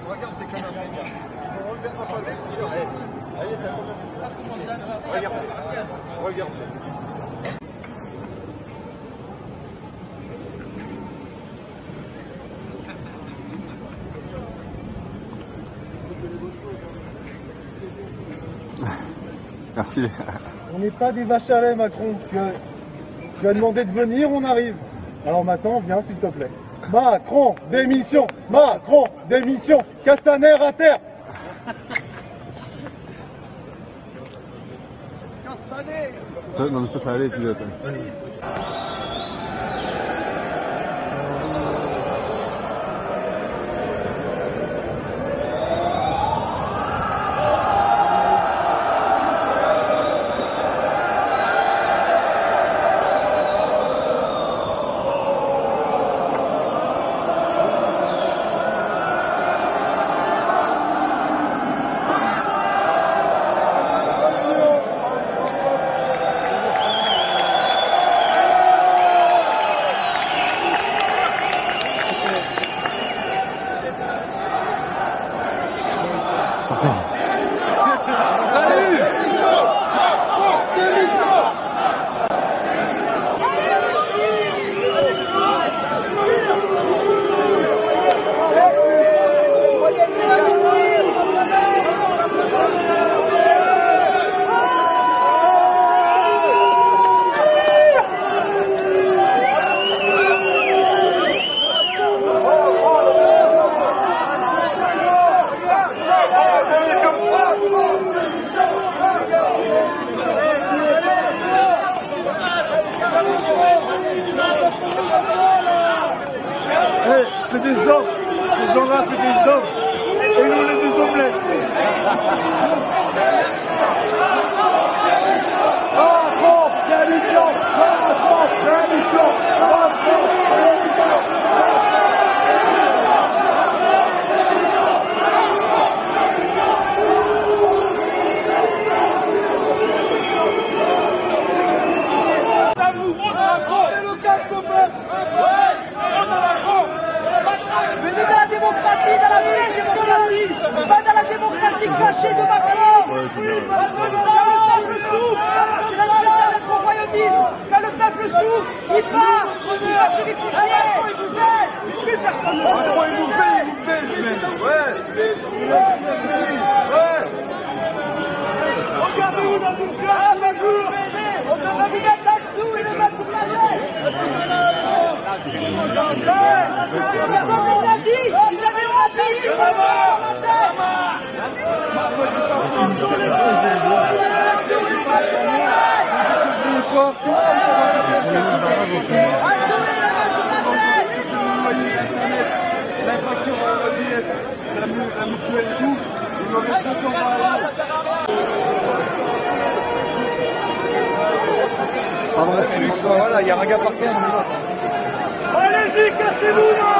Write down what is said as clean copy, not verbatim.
Regarde ces canards, les gars. Ils vont relever l'alphabet pour dire allez, regarde. Merci. On n'est pas des vaches à lait, Macron. Tu as demandé de venir, on arrive. Alors maintenant, viens s'il te plaît. Macron, démission. Macron, démission. Castaner à terre. Ça, non, mais ça allait, puis C'est des hommes. Ces gens-là, c'est des hommes. Et nous, on est des omelettes. Macron, démission. Macron, démission. Macron, démission. Venez dans la démocratie, dans la vraie démocratie, pas dans la démocratie cachée de Macron. Quand le peuple souffre, c'est la spéciale d'être au royautisme. Quand le peuple souffre, il part se réfugier. Plus personne ne Macron, il vous paye, regardez-vous dans une classe, on ne va plus d'attaque sous et le va tout placer. La facture la mutuelle et tout, il nous reste 200 €. Pardon, voilà, il y a un gars par terre. Allez-y, cassez-vous là.